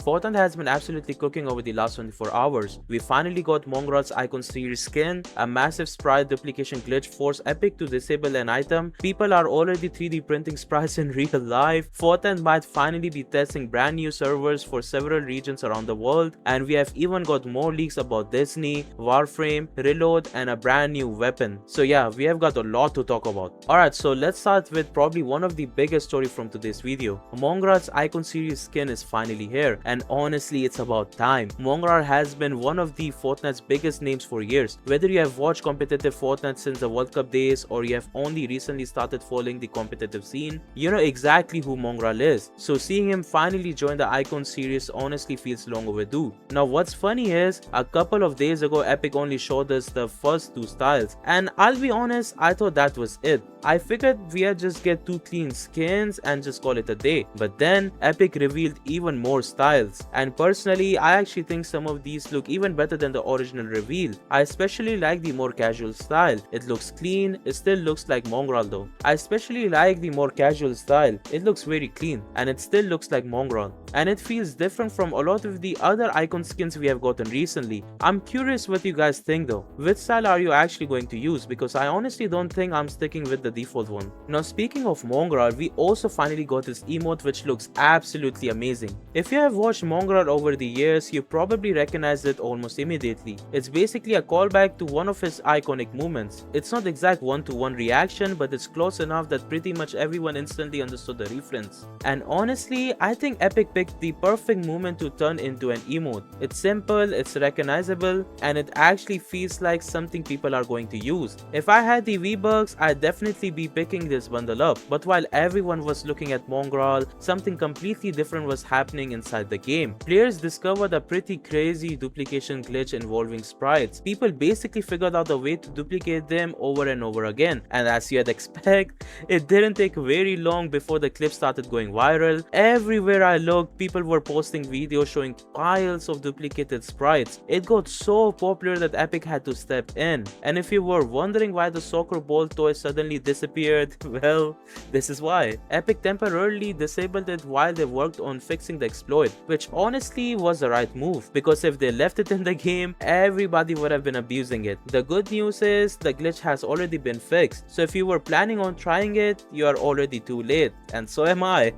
Fortnite has been absolutely cooking over the last 24 hours. We finally got Mongraal's Icon series skin, a massive sprite duplication glitch forced Epic to disable an item, people are already 3D printing sprites in real life, Fortnite might finally be testing brand new servers for several regions around the world, and we have even got more leaks about Disney, Warframe, Reload, and a brand new weapon. So yeah, we have got a lot to talk about. Alright, so let's start with probably one of the biggest story from today's video. Mongraal's Icon series skin is finally here, and honestly it's about time. Mongraal has been one of the Fortnite's biggest names for years. Whether you have watched competitive Fortnite since the World Cup days or you have only recently started following the competitive scene, you know exactly who Mongraal is. So seeing him finally join the Icon series honestly feels long overdue. Now what's funny is, a couple of days ago Epic only showed us the first two styles, and I'll be honest, I thought that was it. I figured we'd just get two clean skins and just call it a day. But then Epic revealed even more styles, and personally I actually think some of these look even better than the original reveal. I especially like the more casual style. It looks clean, it still looks like Mongraal though. I especially like the more casual style. It looks very clean and it still looks like Mongraal, and it feels different from a lot of the other Icon skins we have gotten recently. I'm curious what you guys think though. Which style are you actually going to use? Because I honestly don't think I'm sticking with the default one. Now speaking of Mongraal, we also finally got this emote which looks absolutely amazing. If you have watched Mongraal over the years, you probably recognize it almost immediately. It's basically a callback to one of his iconic movements. It's not exact one-to-one reaction, but it's close enough that pretty much everyone instantly understood the reference. And honestly, I think Epic picked the perfect movement to turn into an emote. It's simple, it's recognizable, and it actually feels like something people are going to use. If I had the V-Bucks, I'd definitely be picking this bundle up. But while everyone was looking at Mongraal, something completely different was happening inside the game. Players discovered a pretty crazy duplication glitch involving sprites. People basically figured out a way to duplicate them over and over again, and as you'd expect, it didn't take very long before the clip started going viral. Everywhere I looked, people were posting videos showing piles of duplicated sprites. It got so popular that Epic had to step in. And if you were wondering why the soccer ball toy suddenly disappeared, well, this is why. Epic temporarily disabled it while they worked on fixing the exploit, which honestly was the right move, because if they left it in the game, everybody would have been abusing it. The good news is the glitch has already been fixed, so if you were planning on trying it, you are already too late, and so am I.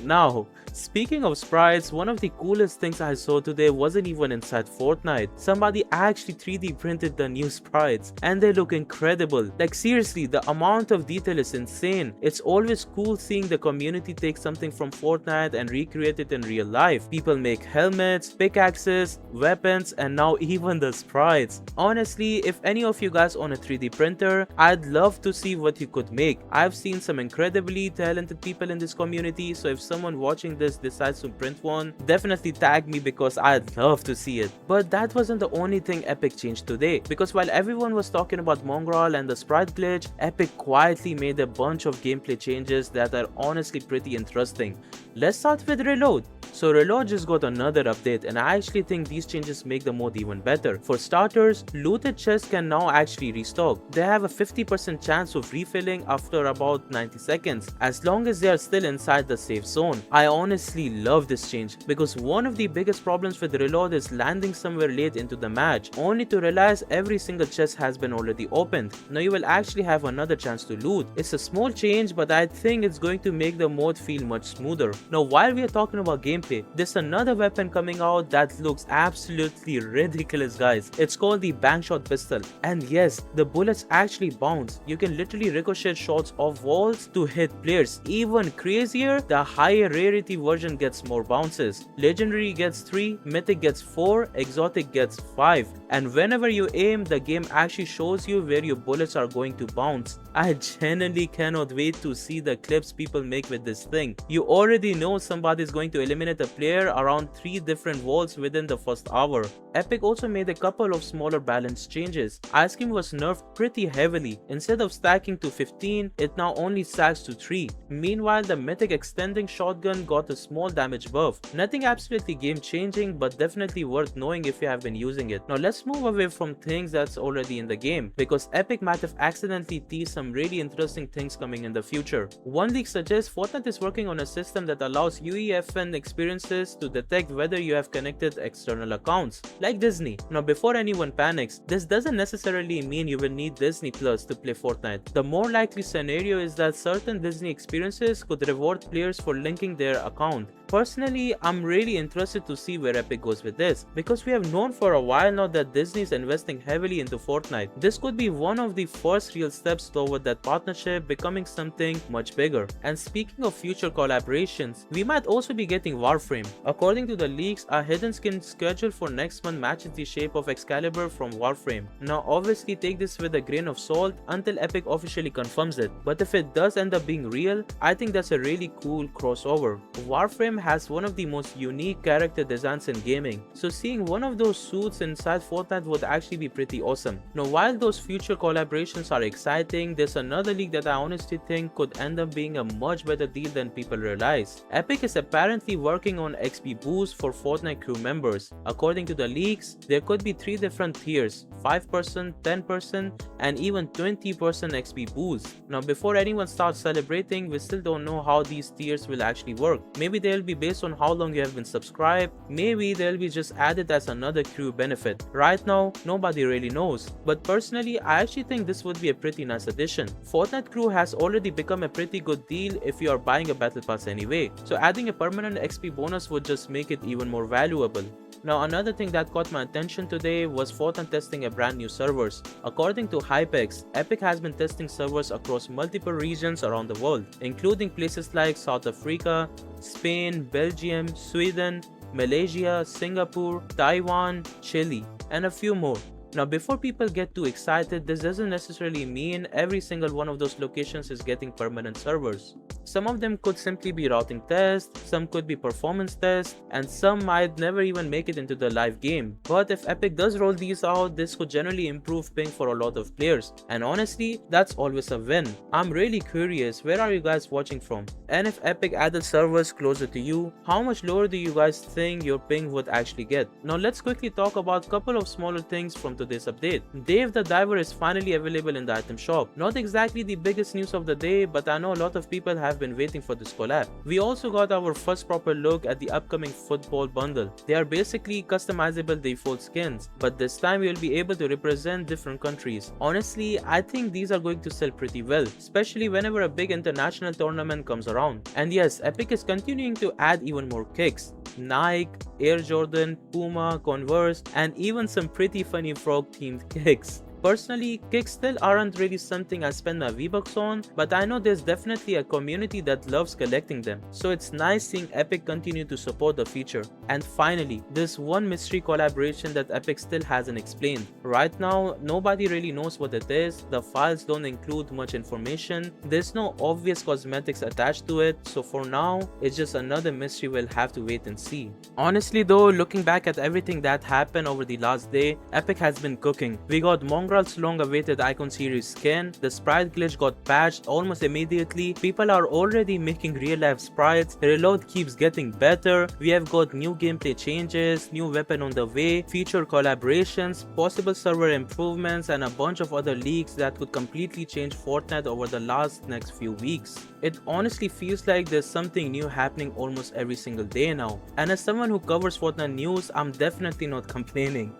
Now, speaking of sprites, one of the coolest things I saw today wasn't even inside Fortnite. Somebody actually 3D printed the new sprites, and they look incredible. Like seriously, the amount of detail is insane. It's always cool seeing the community take something from Fortnite and recreate it in real life. People make helmets, pickaxes, weapons, and now even the sprites. Honestly, if any of you guys own a 3D printer, I'd love to see what you could make. I've seen some incredibly talented people in this community, so if someone watching this decides to print one, definitely tag me because I'd love to see it. But that wasn't the only thing Epic changed today, because while everyone was talking about Mongraal and the sprite glitch, Epic quietly made a bunch of gameplay changes that are honestly pretty interesting. Let's start with Reload. So Reload just got another update, and I actually think these changes make the mode even better. For starters, looted chests can now actually restock. They have a 50% chance of refilling after about 90 seconds, as long as they are still inside the safe zone. I honestly love this change, because one of the biggest problems with Reload is landing somewhere late into the match, only to realize every single chest has been already opened. Now you will actually have another chance to loot. It's a small change, but I think it's going to make the mode feel much smoother. Now while we are talking about gameplay, there's another weapon coming out that looks absolutely ridiculous, guys. It's called the bank shot pistol, and yes, the bullets actually bounce. You can literally ricochet shots off walls to hit players. Even crazier, the higher rarity version gets more bounces. Legendary gets 3, mythic gets 4, exotic gets 5, and whenever you aim, the game actually shows you where your bullets are going to bounce. I genuinely cannot wait to see the clips people make with this thing. You already know somebody is going to eliminate a player around 3 different walls within the first hour. Epic also made a couple of smaller balance changes. Ice Cream was nerfed pretty heavily. Instead of stacking to 15, it now only stacks to 3. Meanwhile, the mythic extending shotgun got a small damage buff. Nothing absolutely game changing, but definitely worth knowing if you have been using it. Now let's move away from things that's already in the game, because Epic might have accidentally teased some really interesting things coming in the future. One leak suggests Fortnite is working on a system that allows UEFN experiences to detect whether you have connected external accounts, like Disney. Now before anyone panics, this doesn't necessarily mean you will need Disney Plus to play Fortnite. The more likely scenario is that certain Disney experiences could reward players for linking their account. Personally, I'm really interested to see where Epic goes with this, because we have known for a while now that Disney is investing heavily into Fortnite. This could be one of the first real steps toward that partnership becoming something much bigger. And speaking of future collaborations, we might also be getting Warframe. According to the leaks, a hidden skin scheduled for next month matches the shape of Excalibur from Warframe. Now obviously take this with a grain of salt until Epic officially confirms it, but if it does end up being real, I think that's a really cool crossover. Warframe has one of the most unique character designs in gaming, so seeing one of those suits inside Fortnite would actually be pretty awesome. Now while those future collaborations are exciting, there's another leak that I honestly think could end up being a much better deal than people realize. Epic is apparently working on XP boosts for Fortnite Crew members. According to the leaks, there could be 3 different tiers: 5%, 10%, and even 20% XP boosts. Now before anyone starts celebrating, we still don't know how these tiers will actually work. Maybe they'll be based on how long you have been subscribed, maybe they'll be just added as another crew benefit. Right now, nobody really knows, but personally I actually think this would be a pretty nice addition. Fortnite Crew has already become a pretty good deal if you are buying a battle pass anyway, so adding a permanent XP bonus would just make it even more valuable. Now another thing that caught my attention today was Fortnite testing a brand new servers. According to Hypex, Epic has been testing servers across multiple regions around the world, including places like South Africa, Spain, Belgium, Sweden, Malaysia, Singapore, Taiwan, Chile, and a few more. Now before people get too excited, this doesn't necessarily mean every single one of those locations is getting permanent servers. Some of them could simply be routing tests, some could be performance tests, and some might never even make it into the live game. But if Epic does roll these out, this could generally improve ping for a lot of players, and honestly, that's always a win. I'm really curious, where are you guys watching from? And if Epic added servers closer to you, how much lower do you guys think your ping would actually get? Now let's quickly talk about a couple of smaller things from today's update. Dave the Diver is finally available in the item shop. Not exactly the biggest news of the day, but I know a lot of people have been waiting for this collab. We also got our first proper look at the upcoming football bundle. They are basically customizable default skins, but this time we will be able to represent different countries. Honestly, I think these are going to sell pretty well, especially whenever a big international tournament comes around. And yes, Epic is continuing to add even more kicks. Nike, Air Jordan, Puma, Converse, and even some pretty funny frog themed kicks. Personally, kicks still aren't really something I spend my V-Bucks on, but I know there's definitely a community that loves collecting them, so it's nice seeing Epic continue to support the feature. And finally, there's one mystery collaboration that Epic still hasn't explained. Right now, nobody really knows what it is, the files don't include much information, there's no obvious cosmetics attached to it, so for now, it's just another mystery we'll have to wait and see. Honestly though, looking back at everything that happened over the last day, Epic has been cooking. We got Mongraal's long-awaited Icon Series skin, the Sprite glitch got patched almost immediately, people are already making real-life sprites, reload keeps getting better, we have got new gameplay changes, new weapon on the way, feature collaborations, possible server improvements, and a bunch of other leaks that could completely change Fortnite over the next few weeks. It honestly feels like there's something new happening almost every single day now, and as someone who covers Fortnite news, I'm definitely not complaining.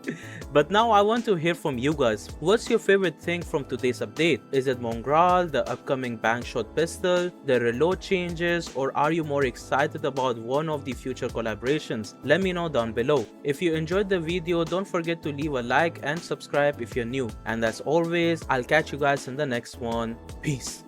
But now I want to hear from you guys. What's your favorite thing from today's update? Is it Mongraal, the upcoming bang shot pistol, the reload changes, or are you more excited about one of the future collaborations? Let me know down below. If you enjoyed the video, don't forget to leave a like and subscribe if you're new. And as always, I'll catch you guys in the next one. Peace.